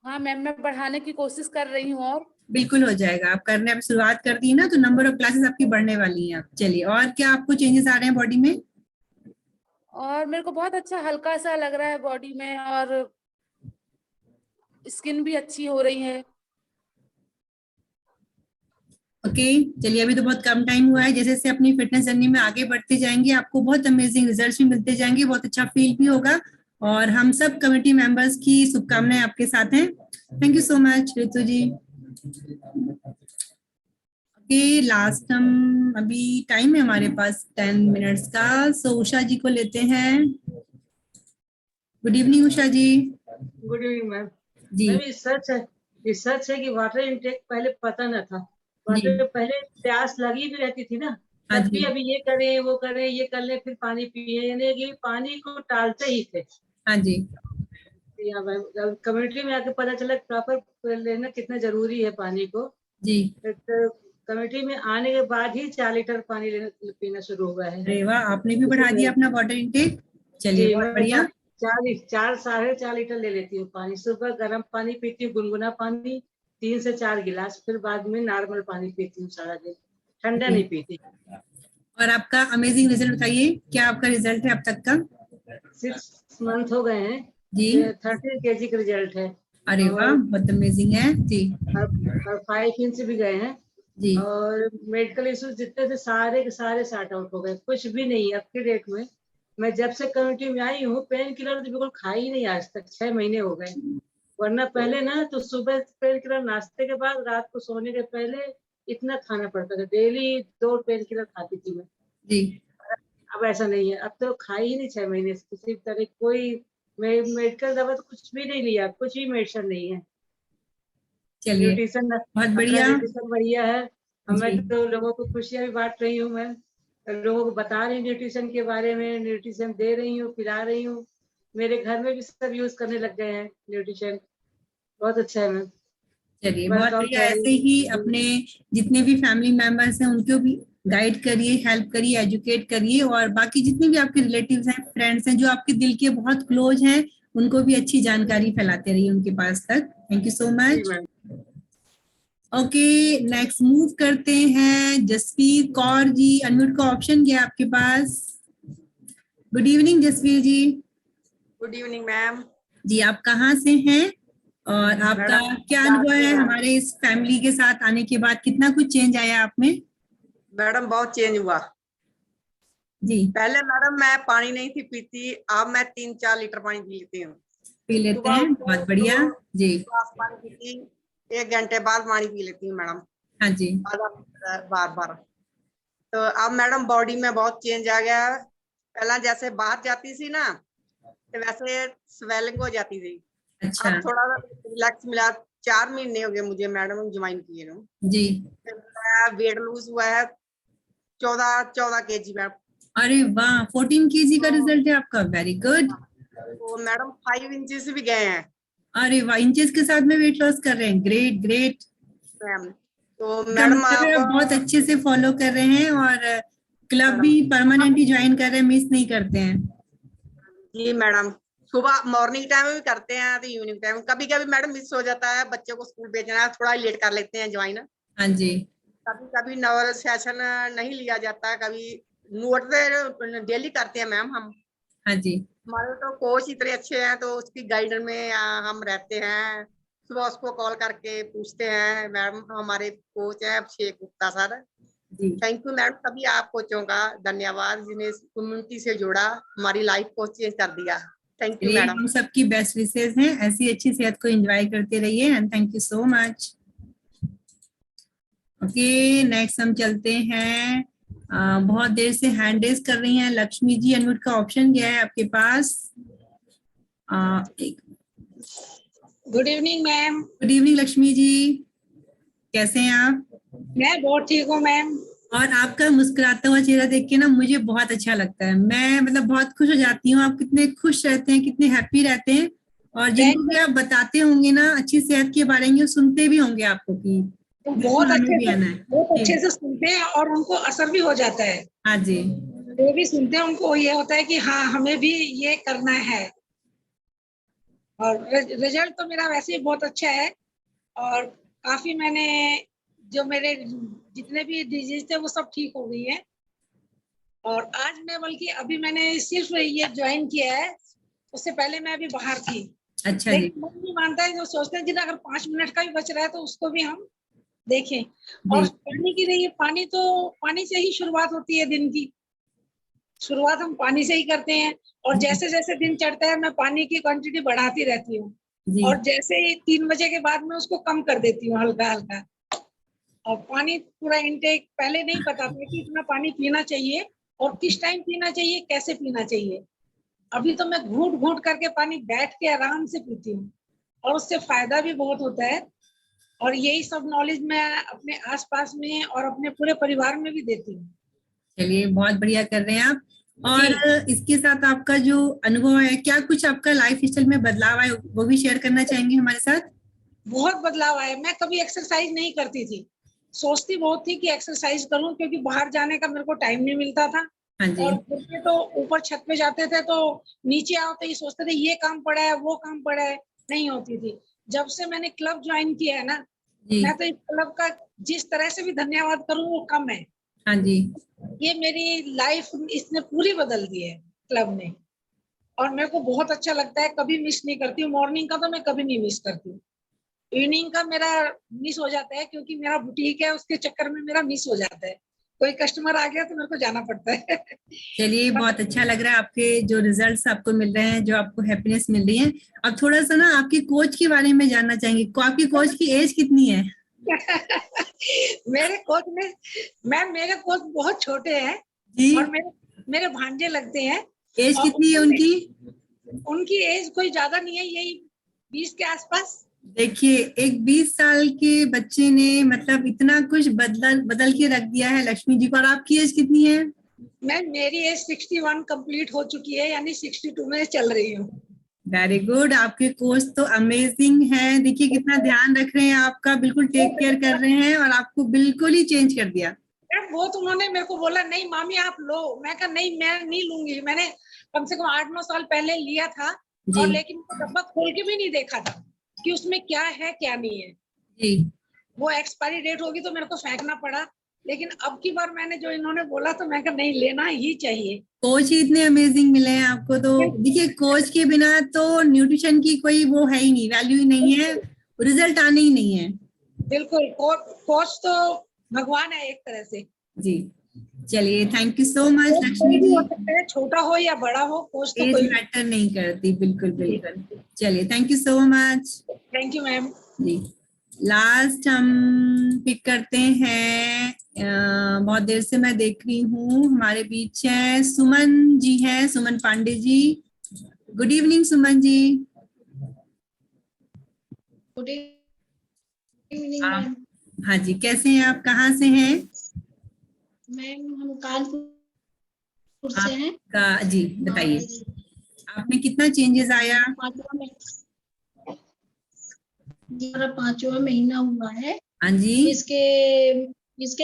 हाँ मैम, मैं बढ़ाने की कोशिश कर रही हूँ और
बिल्कुल हो जाएगा। आप करने अब शुरुआत कर दी ना, तो नंबर ऑफ क्लासेस आपकी बढ़ने वाली हैं। चलिए, और क्या आपको चेंजेस आ रहे हैं बॉडी में?
और मेरे को बहुत अच्छा हल्का सा लग रहा है बॉडी में, और स्किन भी अच्छी हो रही है।
ओके, चलिए, अभी तो बहुत कम टाइम हुआ है। जैसे जैसे अपनी फिटनेस जर्नी में आगे बढ़ते जाएंगे, आपको बहुत अमेजिंग रिजल्ट्स भी मिलते जाएंगे, बहुत अच्छा फील भी होगा। और हम सब कमेटी मेंबर्स की शुभकामनाएं आपके साथ हैं। Thank you so much Ritu ji. Okay, last हम अभी टाइम है हमारे पास 10 मिनट्स का, सो उषा जी को लेते हैं। गुड इवनिंग उषा जी।
गुड इवनिंग मैम
जी।
मैम, ये सच है कि वाटर इंटेक पहले पता न था। वाटर पहले प्यास लगी भी रहती थी ना, तब भी अभी ये करें वो करें ये कर ले फिर पानी पिए, यानी कि पानी को टालते ही थे।
हाँ जी।
कम्युनिटी में आके पता चला प्रॉपर लेना कितना जरूरी है पानी को
जी।
तो कमेटी में आने के बाद ही 4 लीटर पानी पीना शुरू हुआ है।
अरे वाह, आपने भी बढ़ा दिया अपना वाटर इंटेक। चलिए, बहुत बढ़िया।
4-4.5 लीटर ले लेती हूँ पानी। सुबह गर्म पानी पीती हूँ, गुनगुना पानी 3 से 4 गिलास, फिर बाद में नॉर्मल पानी पीती हूँ सारा दिन, ठंडा नहीं पीती।
और आपका अमेजिंग रिजल्ट बताइए, क्या आपका रिजल्ट है अब तक का?
6 मंथ हो गए हैं
जी।
13 kg का रिजल्ट है।
अरे वाह, बहुत अमेजिंग है जी।
और 5 इंच भी गए हैं
जी।
और मेडिकल इश्यूज जितने थे सारे के सारे सॉर्ट आउट हो गए, कुछ भी नहीं है अब के डेट में। मैं जब से कम्युनिटी में आई हूँ, पेन किलर तो बिल्कुल खाई ही नहीं आज तक, 6 महीने हो गए। वरना पहले ना तो सुबह पेन किलर नाश्ते के बाद, रात को सोने के पहले इतना खाना पड़ता था। डेली 2 पेन किलर खाती थी मैं
जी।
अब ऐसा नहीं है, अब तो खाई ही नहीं 6 महीने से किसी तरह कोई मेडिकल दवा तो कुछ भी नहीं लिया, कुछ भी मेडिसिन नहीं है।
चलिए,
न्यूट्रिशन
बहुत बढ़िया।
न्यूट्रिशन बढ़िया है। मैं तो लोगों को खुशियां भी बांट रही हूँ, मैं लोगों को बता रही हूँ न्यूट्रिशन के बारे में, न्यूट्रिशन दे रही हूँ, पिला रही हूँ। मेरे घर में भी सब यूज करने लग गए हैं न्यूट्रिशन, बहुत अच्छा है मैम।
चलिए, बहुत बढ़िया। ऐसे ही अपने जितने भी फैमिली मेंबर्स हैं उनको भी गाइड करिए, हेल्प करिए, एजुकेट करिए, और बाकी जितने भी आपके रिलेटिव्स हैं, फ्रेंड्स हैं, जो आपके दिल के बहुत क्लोज हैं, उनको भी अच्छी जानकारी फैलाते रहिए उनके पास तक। Thank you so much. Okay, next move करते हैं जसवीर कौर जी। अनम्यूट का ऑप्शन क्या है आपके पास? Good evening Jasveer ji.
Good evening ma'am.
जी, आप कहाँ से हैं और आपका क्या अनुभव है हमारे इस फैमिली के साथ आने के बाद? कितना कुछ चेंज आया आप में?
मैडम बहुत चेंज हुआ
जी।
पहले मैडम मैं पानी नहीं थी पीती, अब मैं 3-4 लीटर पानी पी लेती हूँ।
पी लेते हैं, बहुत बढ़िया जी।
पानी पीती, 1 घंटे बाद पानी पी लेती हूँ मैडम।
हाँ जी।
बार बार। तो अब मैडम बॉडी में बहुत चेंज आ गया है। पहला जैसे बाहर जाती थी ना तो वैसे स्वेलिंग हो जाती थी।
अच्छा।
अब थोड़ा रिलैक्स मिला। 4 महीने हो गए मुझे मैडम ज्वाइन किए हूँ
जी।
वेट लूज हुआ है 14 केजी में।
अरे वाह, 14 केजी का रिजल्ट है आपका, वेरी गुड।
तो मैडम 5 इंचेस भी गए हैं।
अरे वाह, इंचेस के साथ में वेट लॉस कर रहे हैं, ग्रेट ग्रेट।
तो मैडम आप
बहुत अच्छे से फॉलो कर रहे हैं और क्लब भी परमानेंटली ज्वाइन कर रहे हैं, मिस नहीं करते हैं।
जी मैडम, सुबह मॉर्निंग टाइम में भी करते हैं तो इवनिंग टाइम कभी कभी मैडम मिस हो जाता है, बच्चों को स्कूल भेजना है, थोड़ा लेट कर लेते हैं ज्वाइन।
हाँ जी।
कभी कभी नॉवल सेशन नहीं लिया जाता है, कभी नोट डेली करते हैं मैम हम।
हाँ जी।
हमारे तो कोच इतने अच्छे हैं तो उसकी गाइडेंस में हम रहते हैं। सुबह उसको कॉल करके पूछते हैं। मैम हमारे कोच है Abhishek Gupta sir. Thank you ma'am, सभी आप कोचों का धन्यवाद जिन्हें कम्युनिटी से जोड़ा, हमारी लाइफ को चेंज कर दिया। Thank you madam.
हम सबकी बेस्ट विशेष हैं, ऐसी अच्छी सेहत को एंजॉय करते रहिए and thank you so much. Okay, next हम चलते हैं। बहुत देर से हैंड रेज कर रही हैं लक्ष्मी जी। अनम्यूट का ऑप्शन क्या है आपके पास?
Good evening ma'am.
Good evening Lakshmi ji, कैसे हैं आप?
मैं बहुत ठीक हूँ मैम।
और आपका मुस्कुराता हुआ चेहरा देख के ना मुझे बहुत अच्छा लगता है। मैं मतलब बहुत खुश हो जाती हूँ। आप कितने खुश रहते हैं, कितने हैप्पी रहते हैं। और जिनको भी आप बताते होंगे ना अच्छी सेहत के बारे में, सुनते भी होंगे आपको कि
बहुत अच्छे से सुनते हैं और उनको असर भी हो जाता है।
हाँ जी।
वो भी सुनते हैं, उनको ये होता है कि हाँ हमें भी ये करना है। और रिजल्ट तो मेरा वैसे ही बहुत अच्छा है और काफी मैंने जो मेरे जितने भी डिजीज थे वो सब ठीक हो गई है। और आज मैं बल्कि अभी मैंने सिर्फ ये ज्वाइन किया है, उससे पहले मैं अभी बाहर थी।
अच्छा जी।
लेकिन मन नहीं मानता है, जो सोचते हैं कि अगर 5 मिनट का भी बच रहा है तो उसको भी हम देखें। और पानी की रही है, पानी से ही शुरुआत होती है दिन की। शुरुआत हम पानी से ही करते हैं और जैसे जैसे दिन चढ़ता है मैं पानी की क्वांटिटी बढ़ाती रहती हूँ और जैसे ही 3 बजे के बाद मैं उसको कम कर देती हूँ हल्का हल्का। और पानी पूरा इंटेक पहले नहीं पता था कि इतना पानी पीना चाहिए और किस टाइम पीना चाहिए, कैसे पीना चाहिए। अभी तो मैं घूंट घूंट करके पानी बैठ के आराम से पीती हूँ और उससे फायदा भी बहुत होता है। और यही सब नॉलेज मैं अपने आसपास में और अपने पूरे परिवार में भी देती हूँ।
चलिए, बहुत बढ़िया कर रहे हैं आप। और इसके साथ आपका जो अनुभव है, क्या कुछ आपका लाइफ स्टाइल में बदलाव आया वो भी शेयर करना चाहेंगे हमारे साथ?
बहुत बदलाव आया। मैं कभी एक्सरसाइज नहीं करती थी, सोचती बहुत थी कि एक्सरसाइज करूं क्योंकि बाहर जाने का मेरे को टाइम नहीं मिलता था। और घर तो ऊपर छत पे जाते थे तो नीचे आओ तो ये सोचते थे ये काम पड़ा है वो काम पड़ा है, नहीं होती थी। जब से मैंने क्लब ज्वाइन किया है ना, मैं तो इस क्लब का जिस तरह से भी धन्यवाद करूं वो कम है।
हाँ जी।
ये मेरी लाइफ इसने पूरी बदल दी है क्लब ने और मेरे को बहुत अच्छा लगता है। कभी मिस नहीं करती हूँ। मॉर्निंग का तो मैं कभी नहीं मिस करती हूँ, इवनिंग का मेरा मिस हो जाता है क्योंकि मेरा बुटीक है, उसके चक्कर में मेरा मिस हो जाता है। कोई कस्टमर आ गया तो मेरे को जाना पड़ता है।
चलिए, बहुत अच्छा लग रहा है आपके जो रिजल्ट्स आपको मिल रहे हैं, जो आपको हैप्पीनेस मिल रही है। अब थोड़ा सा ना आपके कोच के बारे में जानना चाहेंगे। आपकी कोच की एज कितनी है?
मेरे कोच बहुत छोटे हैं और मेरे भांजे लगते हैं।
एज कितनी है उनकी?
उनकी एज कोई ज्यादा नहीं है, यही 20 के आसपास।
देखिए, एक 20 साल के बच्चे ने मतलब इतना कुछ बदल के रख दिया है लक्ष्मी जी को। और आपकी एज कितनी है?
मेरी एज 61 कंप्लीट हो चुकी है, यानी 62 में चल रही हूँ।
Very good. आपके कोच तो अमेजिंग है। देखिए कितना ध्यान रख रहे हैं आपका, बिल्कुल टेक केयर कर रहे हैं और आपको बिल्कुल ही चेंज कर दिया।
वो तो उन्होंने मेरे को बोला नहीं मामी आप लो, मैं कहा नहीं मैं नहीं लूंगी। मैंने कम से कम 8-9 साल पहले लिया था और लेकिन वो डब्बा खोल के भी नहीं देखा था कि उसमें क्या है क्या नहीं है
जी।
वो एक्सपायरी डेट होगी तो मेरे को फेंकना पड़ा, लेकिन अब की बार मैंने जो इन्होंने बोला तो मैं कहा नहीं, लेना ही चाहिए।
कोच ही इतने अमेजिंग मिले हैं आपको, तो देखिए कोच के बिना तो न्यूट्रिशन की कोई वो है ही नहीं, वैल्यू ही नहीं है, रिजल्ट आने ही नहीं है।
बिल्कुल, कोच तो भगवान है एक तरह से।
जी चलिए, thank you so much Lakshmi ji.
छोटा हो या बड़ा हो, कोच तो
एज
कोई
मैटर नहीं करती, बिल्कुल बिल्कुल। चलिए, thank you so much.
Thank you ma'am
ji. Last हम पिक करते हैं, बहुत देर से मैं देख रही हूँ हमारे बीच है सुमन जी, हैं Suman Pandey ji. Good evening Suman ji.
Good evening ma'am.
हाँ जी, कैसे हैं आप, कहाँ से हैं?
मैम हम कानपुर से हैं।
जी बताइए, आपने कितना चेंजेस आया?
5वां महीना हुआ है।
हाँ जी।
इसके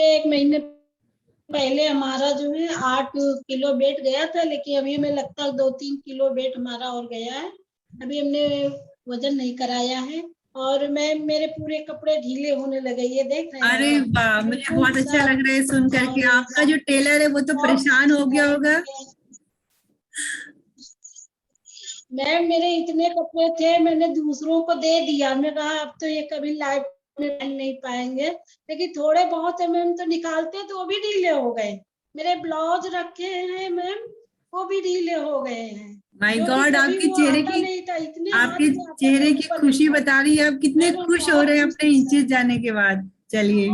1 महीने पहले हमारा जो है 8 किलो वेट गया था, लेकिन अभी हमें लगता है 2-3 किलो वेट हमारा और गया है। अभी हमने वजन नहीं कराया है और मेरे पूरे कपड़े ढीले होने लगे, ये देख रहे हैं।
अरे वाह, मुझे बहुत अच्छा लग रहा है सुन करके। आपका जो टेलर है वो तो परेशान हो गया होगा।
मैम मेरे इतने कपड़े थे, मैंने दूसरों को दे दिया। मैं कहा अब तो ये कभी लाइफ में पहन नहीं पाएंगे, लेकिन थोड़े बहुत है मैम तो निकालते तो वो भी ढीले हो गए। मेरे ब्लाउज रखे हैं मैम, वो भी ढीले हो गए हैं।
माय गॉड, आपके चेहरे की खुशी बता रही है, आप कितने खुश हो रहे हैं अपने इंचेस जाने के बाद। चलिए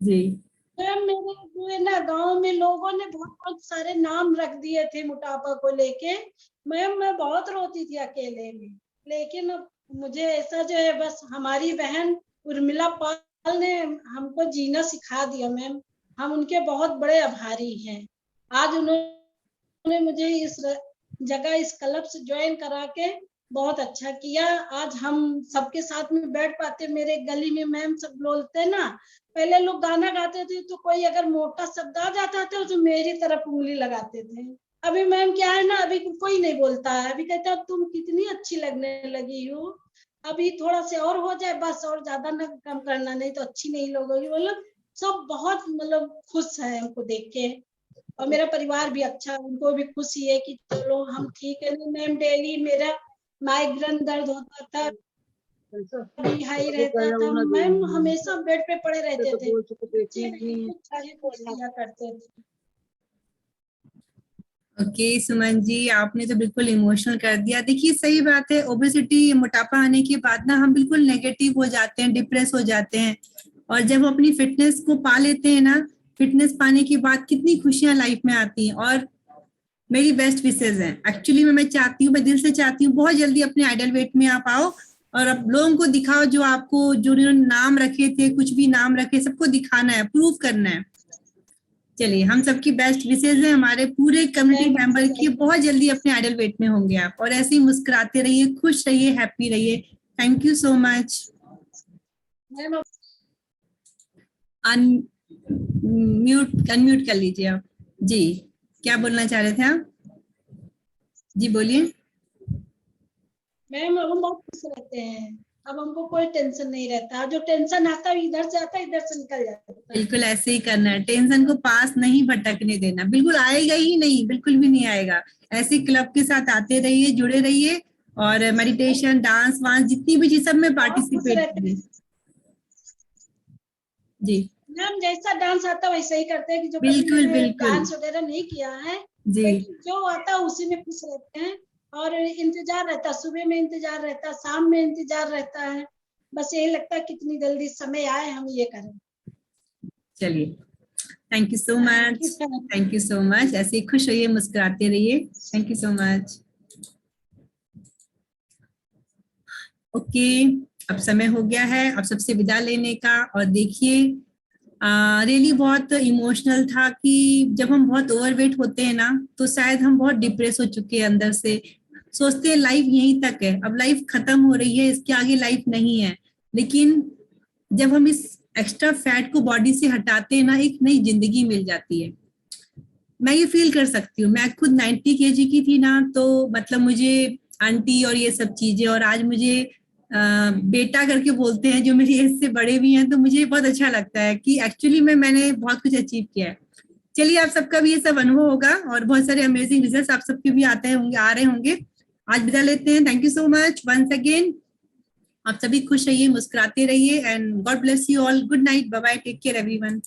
जी।
मैम मेरे जो है ना गांव में लोगों ने बहुत सारे नाम रख दिए थे मोटापा को लेके। मैम मैं बहुत रोती थी अकेले में, लेकिन मुझे ऐसा जो है बस हमारी बहन उर्मिला पाल ने हमको जीना सिखा दिया। मैम हम उनके बहुत बड़े आभारी हैं। आज उन्होंने मुझे इस जगह इस क्लब से ज्वाइन करा के बहुत अच्छा किया। आज हम सबके साथ में बैठ पाते। मेरे गली में मैम सब बोलते ना, पहले लोग गाना गाते थे तो कोई अगर मोटा शब्द आ जाता था तो मेरी तरफ उंगली लगाते थे। अभी मैम क्या है ना, अभी कोई नहीं बोलता है। अभी कहता है तुम कितनी अच्छी लगने लगी हो, अभी थोड़ा से और हो जाए बस, और ज्यादा ना कम करना, नहीं तो अच्छी नहीं लगोगी। मतलब सब बहुत मतलब खुश है हमको देख के, और मेरा परिवार भी अच्छा, उनको भी खुशी है कि चलो हम ठीक है। मैम डेली मेरा माइग्रेन दर्द होता था, भी हाई रहता था, मैम हमेशा बेड पे पड़े रहते थे, करते थे।
ओके सुमन जी, आपने तो बिल्कुल इमोशनल कर दिया। देखिए सही बात है, ओबेसिटी मोटापा आने के बाद ना हम बिल्कुल नेगेटिव हो जाते हैं, डिप्रेस हो जाते हैं, और जब हम अपनी फिटनेस को पा लेते हैं ना, फिटनेस पाने के बाद कितनी खुशियां लाइफ में आती हैं। और मेरी बेस्ट विशेज हैं एक्चुअली, मैं चाहती हूँ, मैं दिल से चाहती हूँ बहुत जल्दी अपने आइडल वेट में आप आओ और अब लोगों को दिखाओ, जो आपको जो उन्होंने नाम रखे थे, कुछ भी नाम रखे, सबको दिखाना है, प्रूव करना है। चलिए, हम सबकी बेस्ट विशेज है, हमारे पूरे कम्युनिटी मेंबर की, बहुत जल्दी अपने आइडल वेट में होंगे आप, और ऐसे ही मुस्कुराते रहिए, खुश रहिए, हैप्पी रहिए। Thank you so much. Unmute कर लीजिए आप जी। क्या बोलना चाह रहे थे आप? जी बोलिए।
मैम अब हम बहुत खुश रहते हैं, अब हमको कोई टेंशन नहीं रहता। जो टेंशन आता है इधर से आता है, इधर से निकल जाता है।
बिल्कुल ऐसे ही करना है, टेंशन को पास नहीं भटकने देना, बिल्कुल आएगा ही नहीं, बिल्कुल भी नहीं आएगा। ऐसे क्लब के साथ आते रहिए, जुड़े रहिए, और मेडिटेशन, डांस वांस, जितनी भी चीज सब में पार्टिसिपेट करिए जी।
मैम जैसा डांस आता है वैसे ही करते हैं, कि जो
बिल्कुल बिल्कुल
डांस वगैरह नहीं किया है
जी,
जो आता है उसी में खुश रहते हैं। और इंतजार रहता है, सुबह में इंतजार रहता है, शाम में इंतजार रहता है, बस यही लगता है कितनी जल्दी समय आए हम ये करें।
चलिए, thank you so much, thank you so much. ऐसे ही खुश रहिए, मुस्कुराते रहिए। Thank you so much. Okay, अब समय हो गया है अब सबसे विदा लेने का। और देखिए रियली बहुत इमोशनल था कि जब हम बहुत ओवरवेट होते हैं ना, तो शायद हम बहुत डिप्रेस हो चुके हैं अंदर से, सोचते हैं लाइफ यहीं तक है, अब लाइफ खत्म हो रही है, इसके आगे लाइफ नहीं है। लेकिन जब हम इस एक्स्ट्रा फैट को बॉडी से हटाते हैं ना, एक नई जिंदगी मिल जाती है। मैं ये फील कर सकती हूँ। मैं खुद 90 kg की थी ना, तो मतलब मुझे आंटी और ये सब चीजें, और आज मुझे बेटा करके बोलते हैं जो मेरी एज से बड़े भी हैं, तो मुझे बहुत अच्छा लगता है कि एक्चुअली मैंने बहुत कुछ अचीव किया है। चलिए, आप सबका भी ये सब अनुभव होगा और बहुत सारे अमेजिंग रिजल्ट्स आप सबके भी आते होंगे, आ रहे होंगे। आज विदा लेते हैं। Thank you so much once again. आप सभी खुश रहिए, मुस्कुराते रहिए, and God bless you all. Good night, bye bye, take care everyone.